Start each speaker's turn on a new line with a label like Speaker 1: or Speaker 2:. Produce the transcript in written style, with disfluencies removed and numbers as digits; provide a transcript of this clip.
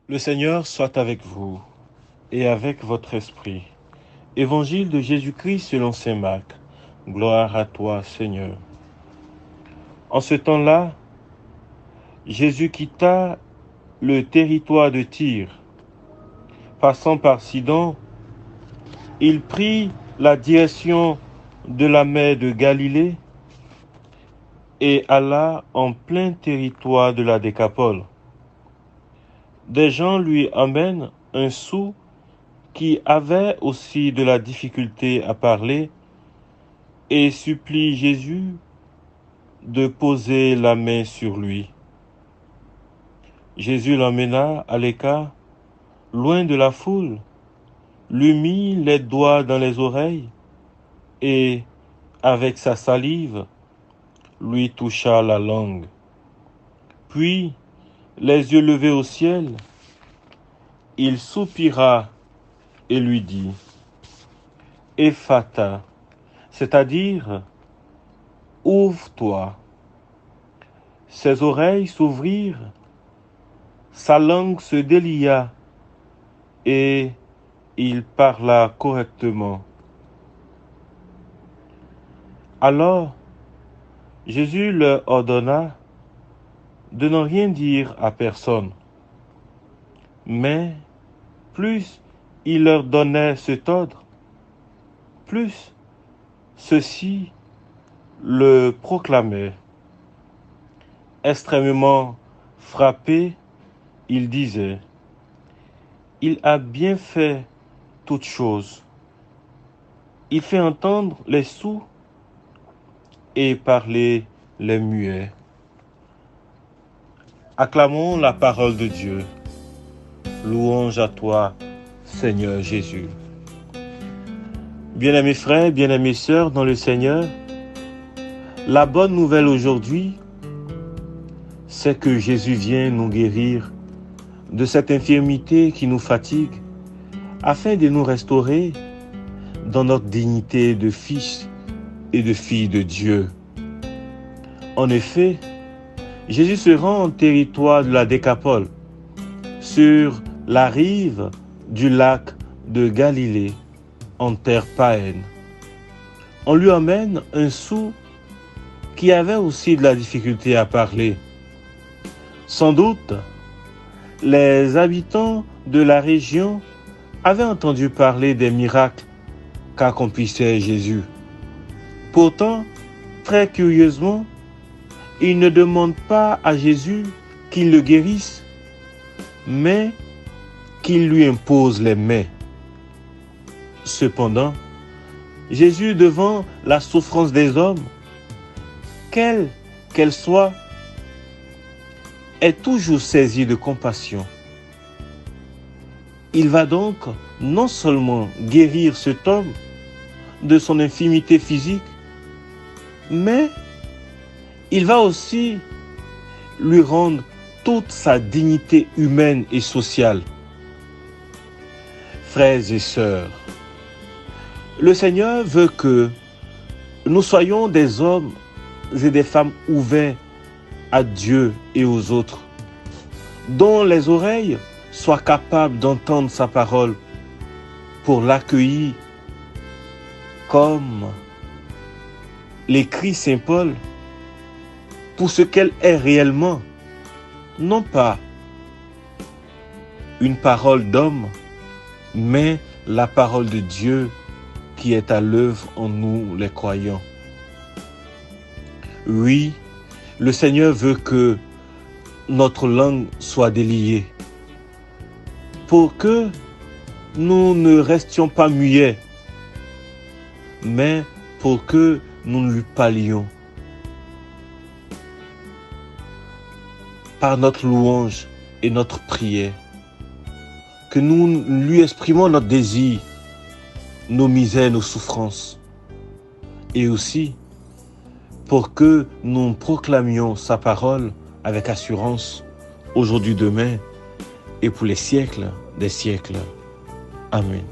Speaker 1: Le Seigneur soit avec vous et avec votre esprit. Évangile de Jésus-Christ selon saint Marc. Gloire à toi, Seigneur. En ce temps-là, Jésus quitta le territoire de Tyr. Passant par Sidon, il prit la direction de la mer de Galilée et alla en plein territoire de la Décapole. Des gens lui amènent un sourd qui avait aussi de la difficulté à parler et supplie Jésus de poser la main sur lui. Jésus l'emmena à l'écart, loin de la foule, lui mit les doigts dans les oreilles et, avec sa salive, lui toucha la langue. Puis, les yeux levés au ciel, il soupira et lui dit « Ephata », c'est-à-dire « Ouvre-toi ». Ses oreilles s'ouvrirent, sa langue se délia et il parla correctement. Alors, Jésus leur ordonna de n'en rien dire à personne. Mais plus il leur donnait cet ordre, plus ceux-ci le proclamaient. Extrêmement frappé, il disait « Il a bien fait toutes choses. Il fait entendre les sourds et parler les muets. » Acclamons la parole de Dieu. Louange à toi, Seigneur Jésus. Bien-aimés frères, bien-aimées sœurs dans le Seigneur, la bonne nouvelle aujourd'hui, c'est que Jésus vient nous guérir de cette infirmité qui nous fatigue, afin de nous restaurer dans notre dignité de fils et de filles de Dieu. En effet, Jésus se rend en territoire de la Décapole, sur la rive du lac de Galilée, en terre païenne. On lui emmène un sourd qui avait aussi de la difficulté à parler. Sans doute, les habitants de la région avaient entendu parler des miracles qu'accomplissait Jésus. Pourtant, très curieusement, ils ne demandent pas à Jésus qu'il le guérisse, mais qu'il lui impose les mains. Cependant, Jésus, devant la souffrance des hommes, quelle qu'elle soit, est toujours saisi de compassion. Il va donc non seulement guérir cet homme de son infirmité physique, mais il va aussi lui rendre toute sa dignité humaine et sociale. Frères et sœurs, le Seigneur veut que nous soyons des hommes et des femmes ouverts à Dieu et aux autres, dont les oreilles soient capables d'entendre sa parole pour l'accueillir comme l'écrit Saint Paul, pour ce qu'elle est réellement, non pas une parole d'homme, mais la parole de Dieu qui est à l'œuvre en nous les croyants. Oui, le Seigneur veut que notre langue soit déliée, pour que nous ne restions pas muets, mais pour que nous lui parlions. Par notre louange et notre prière, que nous lui exprimons notre désir, nos misères, nos souffrances, et aussi pour que nous proclamions sa parole avec assurance, aujourd'hui, demain, et pour les siècles des siècles. Amen.